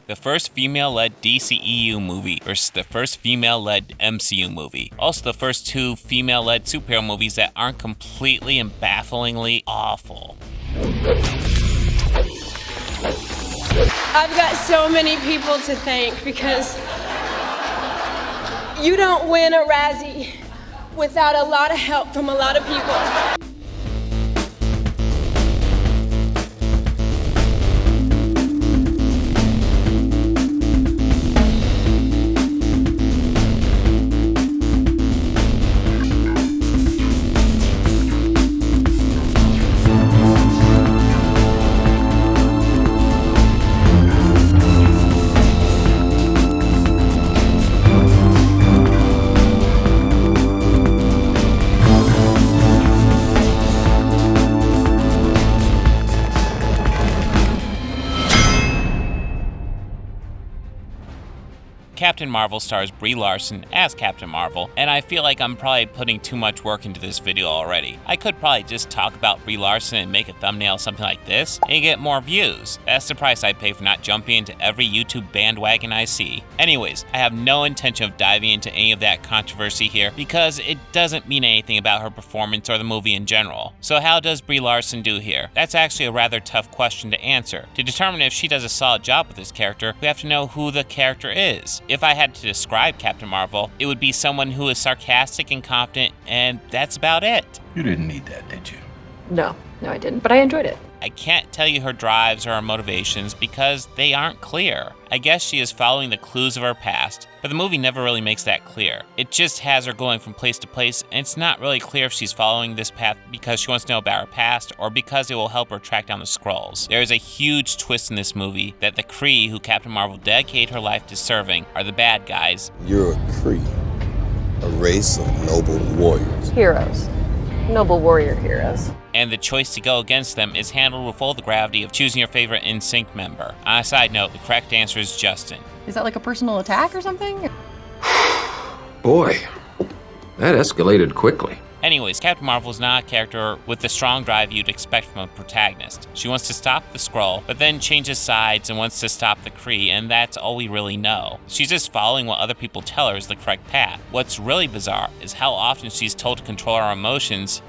The first female-led DCEU movie versus the first female-led MCU movie. Also the first two female-led superhero movies that aren't completely and bafflingly awful. I've got so many people to thank because you don't win a Razzie without a lot of help from a lot of people. Captain Marvel stars Brie Larson as Captain Marvel, and I feel like I'm probably putting too much work into this video already. I could probably just talk about Brie Larson and make a thumbnail something like this, and get more views. That's the price I pay for not jumping into every YouTube bandwagon I see. Anyways, I have no intention of diving into any of that controversy here, because it doesn't mean anything about her performance or the movie in general. So how does Brie Larson do here? That's actually a rather tough question to answer. To determine if she does a solid job with this character, we have to know who the character is. If I had to describe Captain Marvel, it would be someone who is sarcastic and confident, and that's about it. You didn't need that, did you? No, I didn't, but I enjoyed it. I can't tell you her drives or her motivations because they aren't clear. I guess she is following the clues of her past, but the movie never really makes that clear. It just has her going from place to place, and it's not really clear if she's following this path because she wants to know about her past or because it will help her track down the Skrulls. There is a huge twist in this movie that the Kree, who Captain Marvel dedicated her life to serving, are the bad guys. You're a Kree, a race of noble warriors. Heroes. Noble warrior heroes. And the choice to go against them is handled with all the gravity of choosing your favorite NSYNC member. On a side note, the correct answer is Justin. Is that like a personal attack or something? Boy, that escalated quickly. Anyways, Captain Marvel is not a character with the strong drive you'd expect from a protagonist. She wants to stop the Skrull, but then changes sides and wants to stop the Kree, and that's all we really know. She's just following what other people tell her is the correct path. What's really bizarre is how often she's told to control her emotions.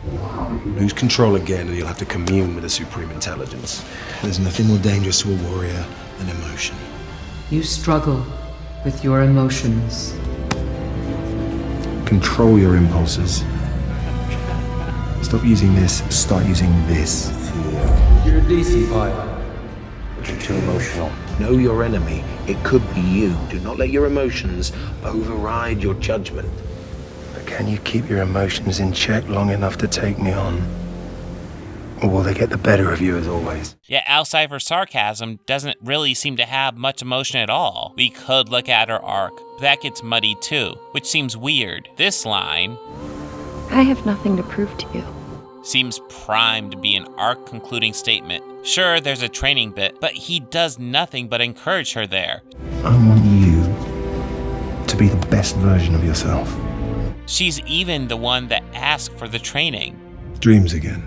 Lose control again and you'll have to commune with a supreme intelligence. There's nothing more dangerous to a warrior than emotion. You struggle with your emotions. Control your impulses. Stop using this, start using this. You're a decent pilot, but you're too emotional. Know your enemy. It could be you. Do not let your emotions override your judgment. But can you keep your emotions in check long enough to take me on? Or will they get the better of you as always? Yet outside of her sarcasm, doesn't really seem to have much emotion at all. We could look at her arc, but that gets muddied too, which seems weird. This line, I have nothing to prove to you, seems primed to be an arc-concluding statement. Sure, there's a training bit, but he does nothing but encourage her there. I want you to be the best version of yourself. She's even the one that asked for the training. Dreams again.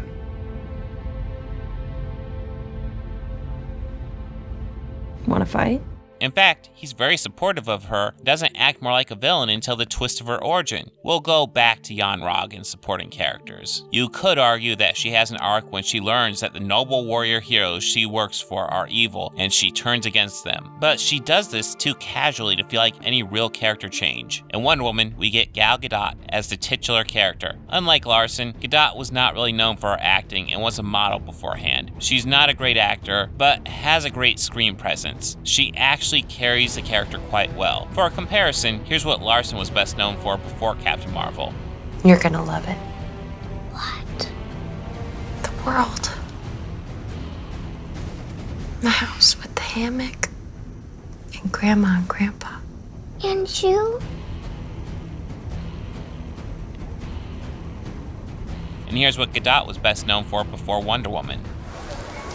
wanna fight? In fact, he's very supportive of her, doesn't act more like a villain until the twist of her origin. We'll go back to Jan Rog in supporting characters. You could argue that she has an arc when she learns that the noble warrior heroes she works for are evil, and she turns against them. But she does this too casually to feel like any real character change. In Wonder Woman, we get Gal Gadot as the titular character. Unlike Larson, Gadot was not really known for her acting and was a model beforehand. She's not a great actor, but has a great screen presence. She actually carries the character quite well. For a comparison, here's what Larson was best known for before Captain Marvel. You're gonna love it. What? The world. The house with the hammock. And Grandma and Grandpa. And you? And here's what Gadot was best known for before Wonder Woman.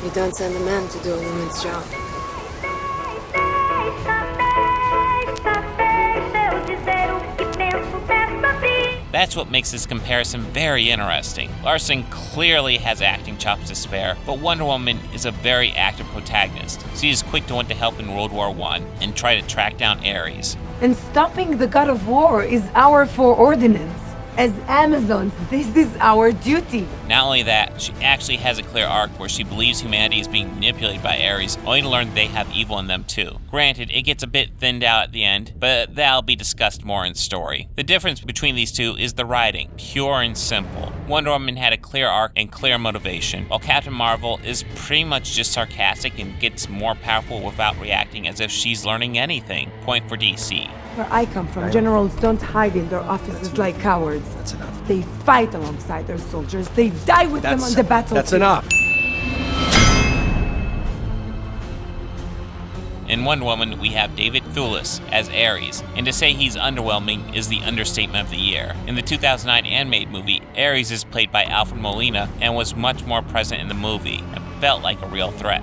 You don't send a man to do a woman's job. That's what makes this comparison very interesting. Larson clearly has acting chops to spare, but Wonder Woman is a very active protagonist. She is quick to want to help in World War I and try to track down Ares. And stopping the god of war is our foreordinance. As Amazons, this is our duty. Not only that, she actually has a clear arc where she believes humanity is being manipulated by Ares, only to learn they have evil in them too. Granted, it gets a bit thinned out at the end, but that'll be discussed more in story. The difference between these two is the writing, pure and simple. Wonder Woman had a clear arc and clear motivation, while Captain Marvel is pretty much just sarcastic and gets more powerful without reacting as if she's learning anything. Point for DC. Where I come from, generals don't hide in their offices like cowards. That's enough. They fight alongside their soldiers. They die with them on the battlefield. That's enough. In Wonder Woman, we have David Thewlis as Ares, and to say he's underwhelming is the understatement of the year. In the 2009 animated movie, Ares is played by Alfred Molina and was much more present in the movie and felt like a real threat.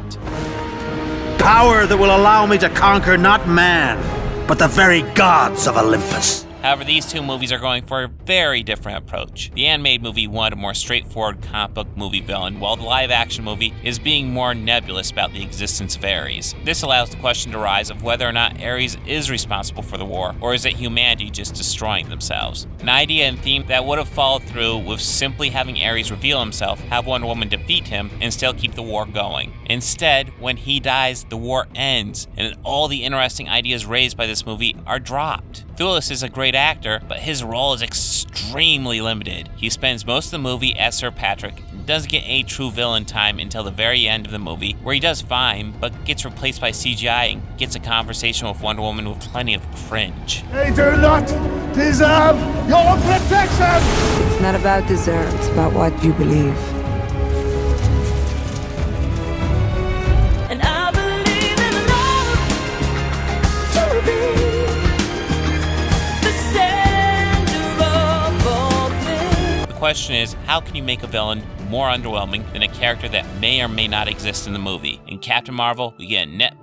Power that will allow me to conquer not man, but the very gods of Olympus. However, these two movies are going for a very different approach. The animated movie wanted a more straightforward comic book movie villain, while the live-action movie is being more nebulous about the existence of Ares. This allows the question to rise of whether or not Ares is responsible for the war, or is it humanity just destroying themselves? An idea and theme that would have followed through with simply having Ares reveal himself, have Wonder Woman defeat him, and still keep the war going. Instead, when he dies, the war ends, and all the interesting ideas raised by this movie are dropped. Thewlis is a great actor, but his role is extremely limited. He spends most of the movie as Sir Patrick and doesn't get any true villain time until the very end of the movie, where he does fine, but gets replaced by CGI and gets a conversation with Wonder Woman with plenty of cringe. They do not deserve your protection! It's not about deserve, it's about what you believe. And I believe in love to be the center of all things. The question is, how can you make a villain more underwhelming than a character that may or may not exist in the movie? In Captain Marvel, we get Annette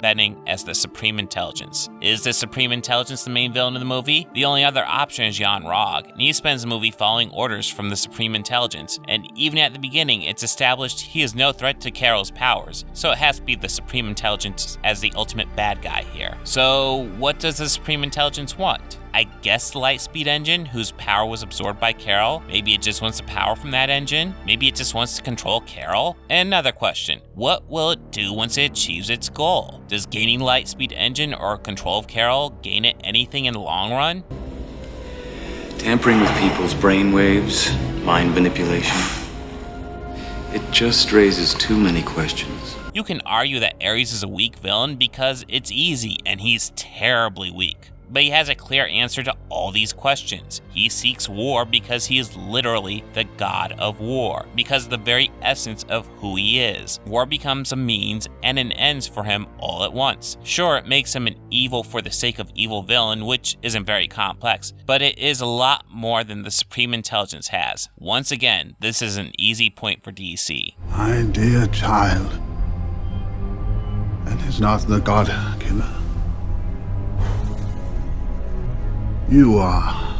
as the Supreme Intelligence. Is the Supreme Intelligence the main villain of the movie? The only other option is Jan Rog, and he spends the movie following orders from the Supreme Intelligence, and even at the beginning, it's established he is no threat to Carol's powers, so it has to be the Supreme Intelligence as the ultimate bad guy here. So, what does the Supreme Intelligence want? I guess the Lightspeed engine, whose power was absorbed by Carol. Maybe it just wants the power from that engine. Maybe it just wants to control Carol. And another question, what will it do once it achieves its goal? Does gaining Lightspeed engine or control of Carol gain it anything in the long run? Tampering with people's brainwaves, mind manipulation. It just raises too many questions. You can argue that Ares is a weak villain because it's easy and he's terribly weak. But he has a clear answer to all these questions. He seeks war because he is literally the god of war, because of the very essence of who he is. War becomes a means and an ends for him all at once. Sure, it makes him an evil for the sake of evil villain, which isn't very complex, but it is a lot more than the Supreme Intelligence has. Once again, this is an easy point for DC. My dear child, that is not the god killer. You are.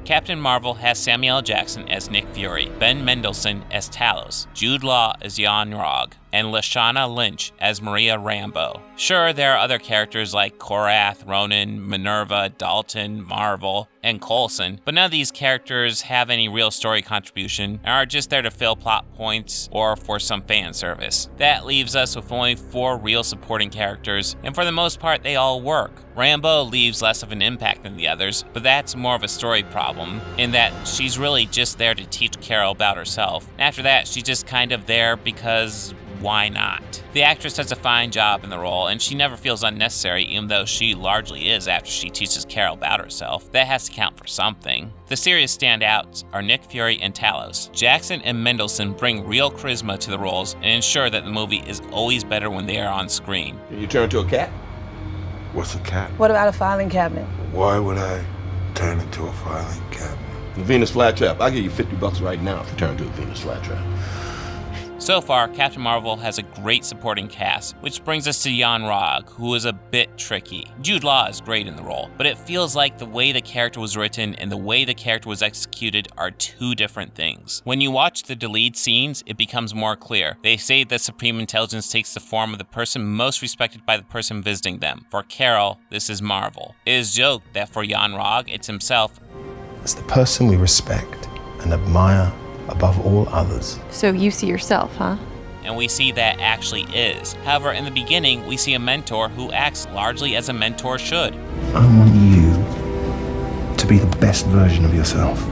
Captain Marvel has Samuel L. Jackson as Nick Fury, Ben Mendelsohn as Talos, Jude Law as Jan Rog, and Lashana Lynch as Maria Rambeau. Sure, there are other characters like Korath, Ronan, Minerva, Dalton, Marvel, and Coulson, but none of these characters have any real story contribution and are just there to fill plot points or for some fan service. That leaves us with only 4 real supporting characters, and for the most part they all work. Rambeau leaves less of an impact than the others, but that's more of a story problem, in that she's really just there to teach Carol about herself. After that, she's just kind of there because why not? The actress does a fine job in the role, and she never feels unnecessary, even though she largely is after she teaches Carol about herself. That has to count for something. The serious standouts are Nick Fury and Talos. Jackson and Mendelsohn bring real charisma to the roles and ensure that the movie is always better when they are on screen. You turn to a cat? What's a cat? What about a filing cabinet? Why would I turn into a filing cabinet? The Venus flytrap. I'll give you $50 right now if you turn to a Venus flytrap. So far, Captain Marvel has a great supporting cast, which brings us to Jan Rog, who is a bit tricky. Jude Law is great in the role, but it feels like the way the character was written and the way the character was executed are two different things. When you watch the deleted scenes, it becomes more clear. They say that Supreme Intelligence takes the form of the person most respected by the person visiting them. For Carol, this is Marvel. It is joked that for Jan Rog, it's himself. It's the person we respect and admire above all others. So you see yourself, huh? And we see that actually is. However, in the beginning, we see a mentor who acts largely as a mentor should. I want you to be the best version of yourself.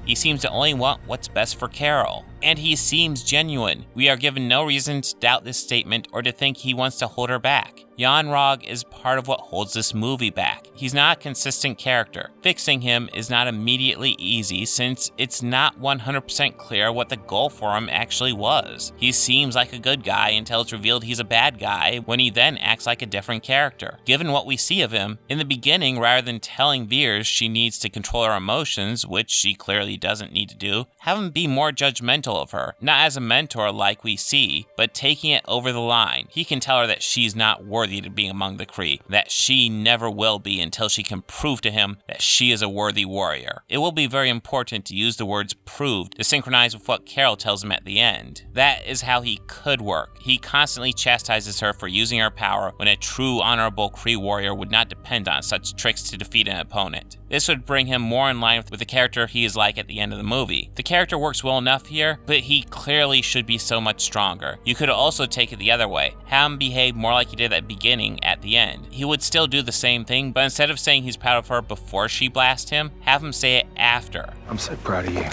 He seems to only want what's best for Carol. And he seems genuine. We are given no reason to doubt this statement or to think he wants to hold her back. Jan Rog is part of what holds this movie back. He's not a consistent character. Fixing him is not immediately easy since it's not 100% clear what the goal for him actually was. He seems like a good guy until it's revealed he's a bad guy when he then acts like a different character. Given what we see of him, in the beginning, rather than telling Veers she needs to control her emotions, which she clearly doesn't need to do, have him be more judgmental of her, not as a mentor like we see, but taking it over the line. He can tell her that she's not worthy to be among the Kree, that she never will be until she can prove to him that she is a worthy warrior. It will be very important to use the words proved to synchronize with what Carol tells him at the end. That is how he could work. He constantly chastises her for using her power when a true honorable Kree warrior would not depend on such tricks to defeat an opponent. This would bring him more in line with the character he is like at the end of the movie. The character works well enough here, but he clearly should be so much stronger. You could also take it the other way. Have him behave more like he did at the beginning at the end. He would still do the same thing, but instead of saying he's proud of her before she blasts him, have him say it after. I'm so proud of you.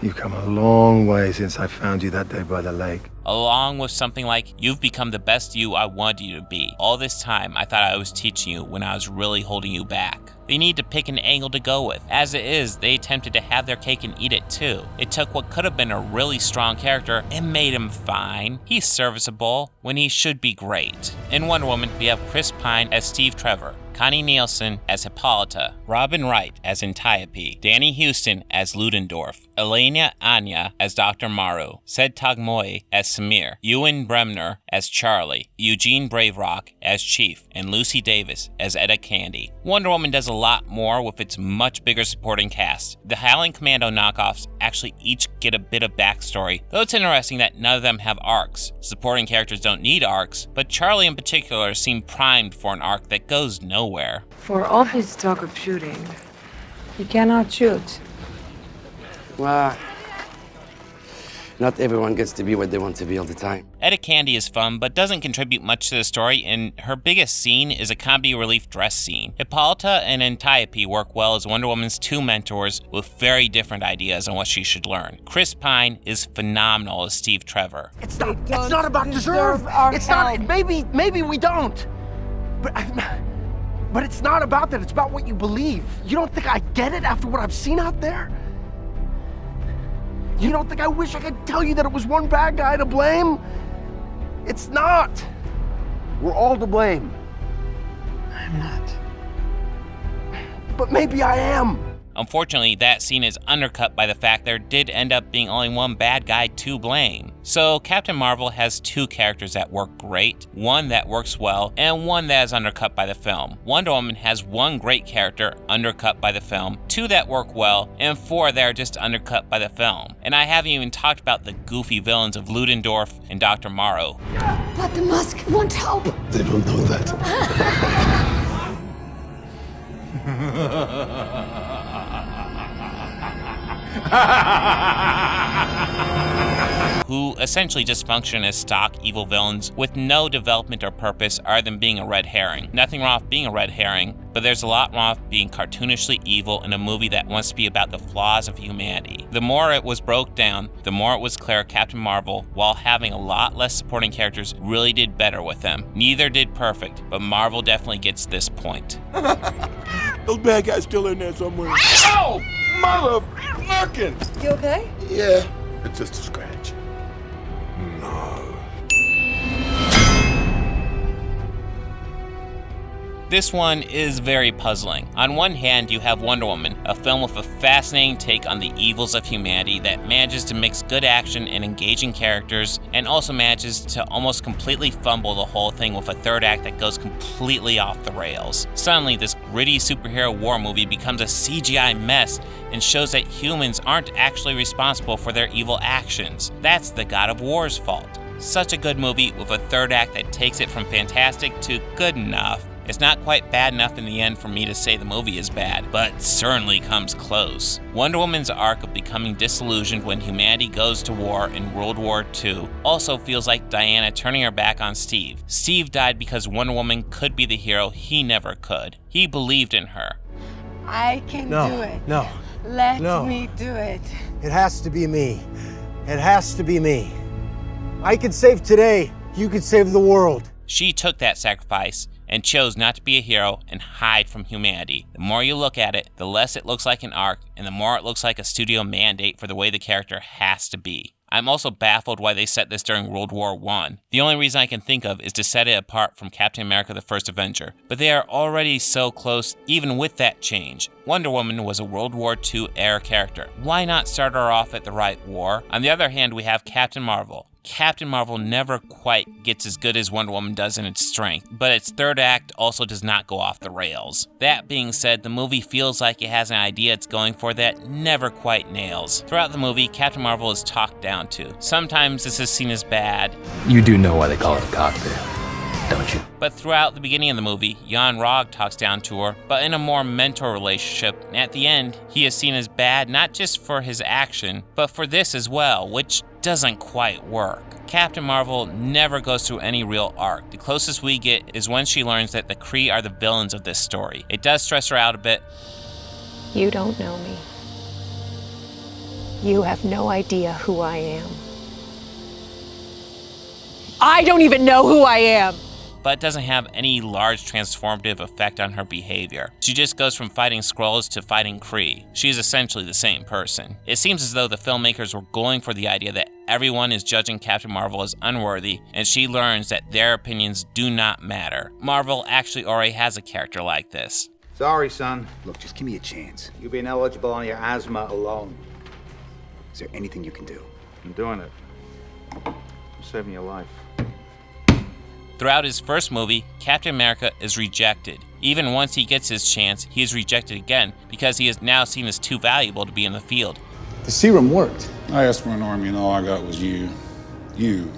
You've come a long way since I found you that day by the lake. Along with something like, you've become the best you I wanted you to be. All this time, I thought I was teaching you when I was really holding you back. They need to pick an angle to go with. As it is, they attempted to have their cake and eat it too. It took what could have been a really strong character and made him fine. He's serviceable when he should be great. In Wonder Woman, we have Chris Pine as Steve Trevor, Connie Nielsen as Hippolyta, Robin Wright as Antiope, Danny Houston as Ludendorff, Elena Anya as Dr. Maru, Sed Tagmoy as Samir, Ewan Bremner as Charlie, Eugene Braverock as Chief, and Lucy Davis as Etta Candy. Wonder Woman does a lot more with its much bigger supporting cast. The Howling Commando knockoffs actually each get a bit of backstory, though it's interesting that none of them have arcs. Supporting characters don't need arcs, but Charlie in particular seemed primed for an arc that goes nowhere. For all his talk of shooting, he cannot shoot. Well, not everyone gets to be what they want to be all the time. Etta Candy is fun, but doesn't contribute much to the story, and her biggest scene is a comedy relief dress scene. Hippolyta and Antiope work well as Wonder Woman's two mentors with very different ideas on what she should learn. Chris Pine is phenomenal as Steve Trevor. It's not about deserve. It's not. Maybe we don't. But it's not about that. It's about what you believe. You don't think I get it after what I've seen out there? You don't think I wish I could tell you that it was one bad guy to blame? It's not. We're all to blame. I'm not. But maybe I am. Unfortunately, that scene is undercut by the fact there did end up being only one bad guy to blame. So Captain Marvel has two characters that work great, one that works well, and one that is undercut by the film. Wonder Woman has one great character undercut by the film, two that work well, and four that are just undercut by the film. And I haven't even talked about the goofy villains of Ludendorff and Dr. Maru. But the mask won't help. They don't know that. Who essentially just function as stock evil villains with no development or purpose other than being a red herring. Nothing wrong with being a red herring, but there's a lot wrong with being cartoonishly evil in a movie that wants to be about the flaws of humanity. The more it was broke down, the more it was clear Captain Marvel, while having a lot less supporting characters, really did better with them. Neither did perfect, but Marvel definitely gets this point. Those bad guys still in there somewhere. Oh! Mother lurking! You okay? Yeah, it's just a scratch. No. This one is very puzzling. On one hand, you have Wonder Woman, a film with a fascinating take on the evils of humanity that manages to mix good action and engaging characters, and also manages to almost completely fumble the whole thing with a third act that goes completely off the rails. Suddenly, this gritty superhero war movie becomes a CGI mess and shows that humans aren't actually responsible for their evil actions. That's the God of War's fault. Such a good movie with a third act that takes it from fantastic to good enough. It's not quite bad enough in the end for me to say the movie is bad, but certainly comes close. Wonder Woman's arc of becoming disillusioned when humanity goes to war in World War II also feels like Diana turning her back on Steve. Steve died because Wonder Woman could be the hero he never could. He believed in her. I can do it. No. Let me do it. It has to be me. It has to be me. I could save today. You could save the world. She took that sacrifice and chose not to be a hero and hide from humanity. The more you look at it, the less it looks like an arc, and the more it looks like a studio mandate for the way the character has to be. I'm also baffled why they set this during World War I. The only reason I can think of is to set it apart from Captain America: The First Avenger, but they are already so close even with that change. Wonder Woman was a World War II era character. Why not start her off at the right war? On the other hand, we have Captain Marvel. Captain Marvel never quite gets as good as Wonder Woman does in its strength, but its third act also does not go off the rails. That being said, the movie feels like it has an idea it's going for that never quite nails. Throughout the movie, Captain Marvel is talked down to. Sometimes this is seen as bad. You do know why they call it a cockpit, don't you? But throughout the beginning of the movie, Jan Rog talks down to her, but in a more mentor relationship. And at the end, he is seen as bad not just for his action, but for this as well, which doesn't quite work. Captain Marvel never goes through any real arc. The closest we get is when she learns that the Kree are the villains of this story. It does stress her out a bit. You don't know me. You have no idea who I am. I don't even know who I am! But it doesn't have any large transformative effect on her behavior. She just goes from fighting Skrulls to fighting Kree. She is essentially the same person. It seems as though the filmmakers were going for the idea that everyone is judging Captain Marvel as unworthy, and she learns that their opinions do not matter. Marvel actually already has a character like this. Sorry, son. Look, just give me a chance. You've been eligible on your asthma alone. Is there anything you can do? I'm doing it. I'm saving your life. Throughout his first movie, Captain America is rejected. Even once he gets his chance, he is rejected again because he is now seen as too valuable to be in the field. The serum worked. I asked for an army and all I got was you. You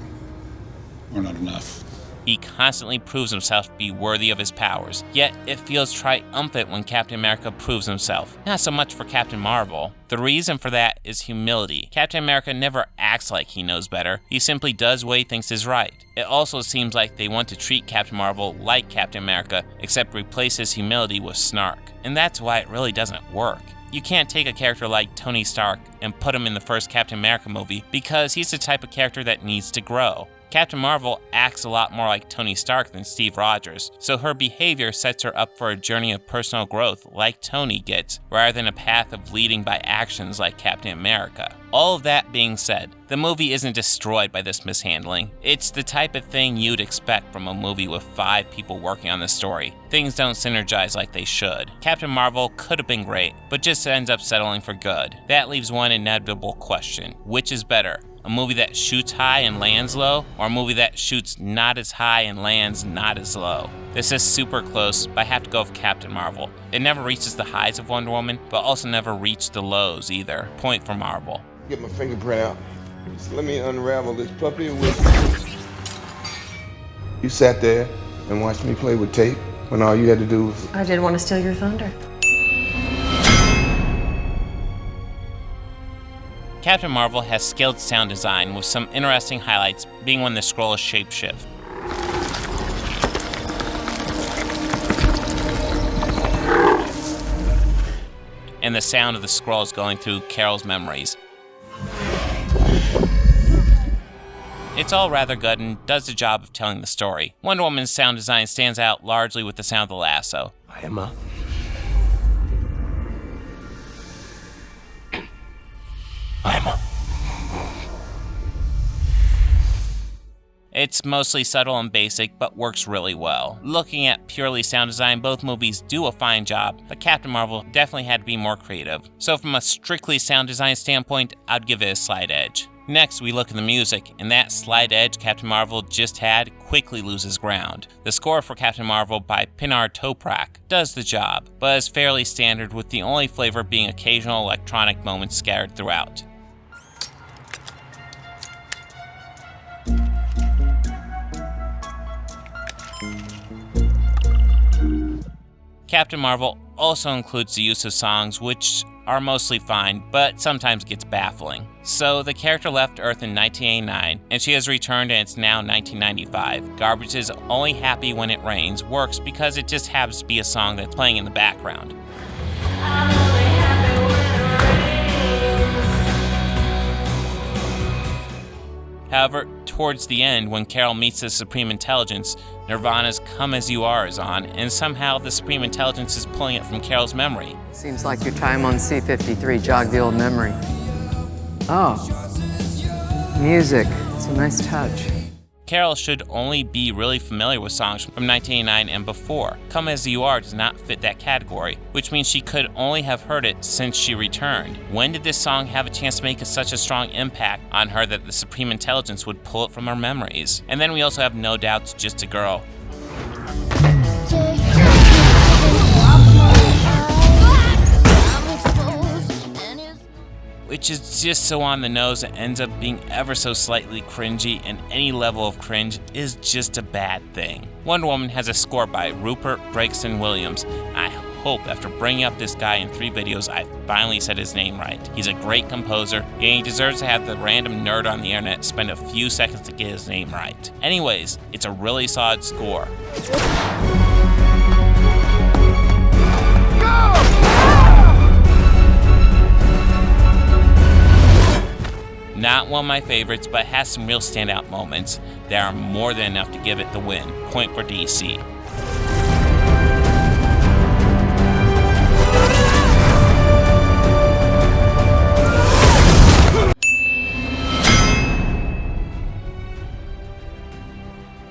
were not enough. He constantly proves himself to be worthy of his powers, yet it feels triumphant when Captain America proves himself. Not so much for Captain Marvel. The reason for that is humility. Captain America never acts like he knows better. He simply does what he thinks is right. It also seems like they want to treat Captain Marvel like Captain America, except replace his humility with snark. And that's why it really doesn't work. You can't take a character like Tony Stark and put him in the first Captain America movie because he's the type of character that needs to grow. Captain Marvel acts a lot more like Tony Stark than Steve Rogers, so her behavior sets her up for a journey of personal growth like Tony gets, rather than a path of leading by actions like Captain America. All of that being said, the movie isn't destroyed by this mishandling. It's the type of thing you'd expect from a movie with 5 people working on the story. Things don't synergize like they should. Captain Marvel could have been great, but just ends up settling for good. That leaves one inevitable question. Which is better? A movie that shoots high and lands low, or a movie that shoots not as high and lands not as low? This is super close, but I have to go with Captain Marvel. It never reaches the highs of Wonder Woman, but also never reached the lows either. Point for Marvel. Get my fingerprint out. Just let me unravel this puppy with you. You sat there and watched me play with tape when all you had to do was... I didn't want to steal your thunder. Captain Marvel has skilled sound design with some interesting highlights, being when the Skrulls shapeshift. And the sound of the Skrulls going through Carol's memories. It's all rather good and does the job of telling the story. Wonder Woman's sound design stands out largely with the sound of the lasso. Emma. It's mostly subtle and basic, but works really well. Looking at purely sound design, both movies do a fine job, but Captain Marvel definitely had to be more creative. So from a strictly sound design standpoint, I'd give it a slight edge. Next, we look at the music, and that slight edge Captain Marvel just had quickly loses ground. The score for Captain Marvel by Pinar Toprak does the job, but is fairly standard, with the only flavor being occasional electronic moments scattered throughout. Captain Marvel also includes the use of songs which are mostly fine, but sometimes gets baffling. So the character left Earth in 1989, and she has returned and it's now 1995. Garbage is Only Happy When It Rains works because it just happens to be a song that's playing in the background. However, towards the end, when Carol meets the Supreme Intelligence, Nirvana's Come As You Are is on, and somehow the Supreme Intelligence is pulling it from Carol's memory. Seems like your time on C-53 jogged the old memory. Oh, music. It's a nice touch. Carol should only be really familiar with songs from 1989 and before. Come As You Are does not fit that category, which means she could only have heard it since she returned. When did this song have a chance to make such a strong impact on her that the Supreme Intelligence would pull it from her memories? And then we also have No Doubt's Just a Girl. Which is just so on the nose and ends up being ever so slightly cringy, and any level of cringe is just a bad thing. Wonder Woman has a score by Rupert Gregson Williams. I hope after bringing up this guy in 3 videos I finally said his name right. He's a great composer, and he deserves to have the random nerd on the internet spend a few seconds to get his name right. Anyways, it's a really solid score. Not one of my favorites, but has some real standout moments that are more than enough to give it the win. Point for DC.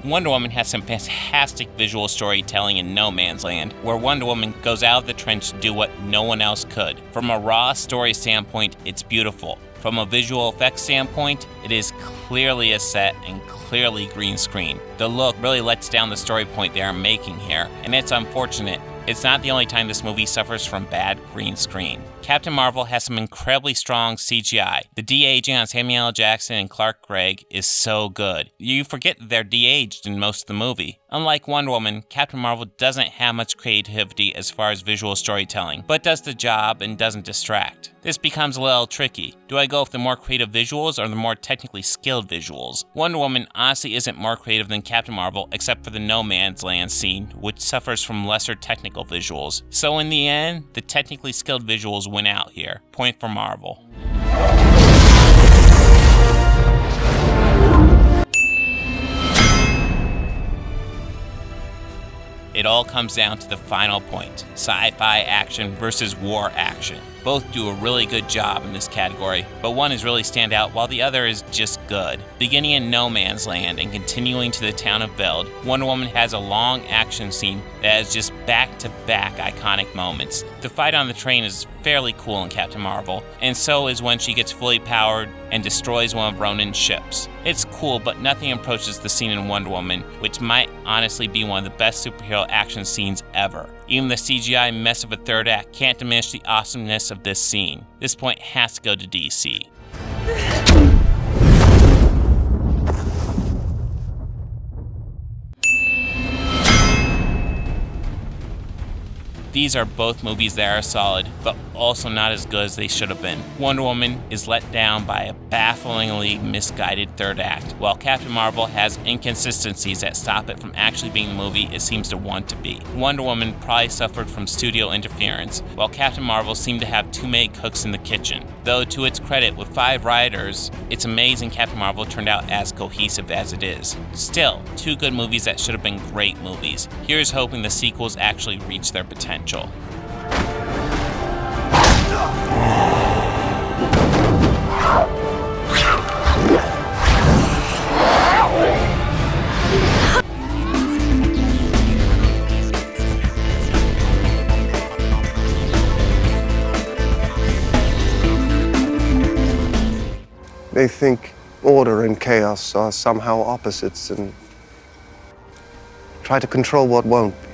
Wonder Woman has some fantastic visual storytelling in No Man's Land, where Wonder Woman goes out of the trench to do what no one else could. From a raw story standpoint, it's beautiful. From a visual effects standpoint, it is clearly a set and clearly green screen. The look really lets down the story point they are making here, and it's unfortunate. It's not the only time this movie suffers from bad green screen. Captain Marvel has some incredibly strong CGI. The de-aging on Samuel L. Jackson and Clark Gregg is so good. You forget that they're de-aged in most of the movie. Unlike Wonder Woman, Captain Marvel doesn't have much creativity as far as visual storytelling, but does the job and doesn't distract. This becomes a little tricky. Do I go with the more creative visuals or the more technically skilled visuals? Wonder Woman honestly isn't more creative than Captain Marvel, except for the No Man's Land scene, which suffers from lesser technical visuals. So in the end, the technically skilled visuals win out here. Point for Marvel. It all comes down to the final point: sci-fi action versus war action. Both do a really good job in this category, but one is really stand out while the other is just good. Beginning in No Man's Land and continuing to the town of Veld, Wonder Woman has a long action scene that has just back-to-back iconic moments. The fight on the train is fairly cool in Captain Marvel, and so is when she gets fully powered and destroys one of Ronan's ships. It's cool, but nothing approaches the scene in Wonder Woman, which might honestly be one of the best superhero action scenes ever. Even the CGI mess of a third act can't diminish the awesomeness of this scene. This point has to go to DC. These are both movies that are solid, but also not as good as they should have been. Wonder Woman is let down by a bafflingly misguided third act, while Captain Marvel has inconsistencies that stop it from actually being the movie it seems to want to be. Wonder Woman probably suffered from studio interference, while Captain Marvel seemed to have too many cooks in the kitchen. Though to its credit, with 5 writers, it's amazing Captain Marvel turned out as cohesive as it is. Still, 2 good movies that should have been great movies. Here's hoping the sequels actually reach their potential. They think order and chaos are somehow opposites and try to control what won't be.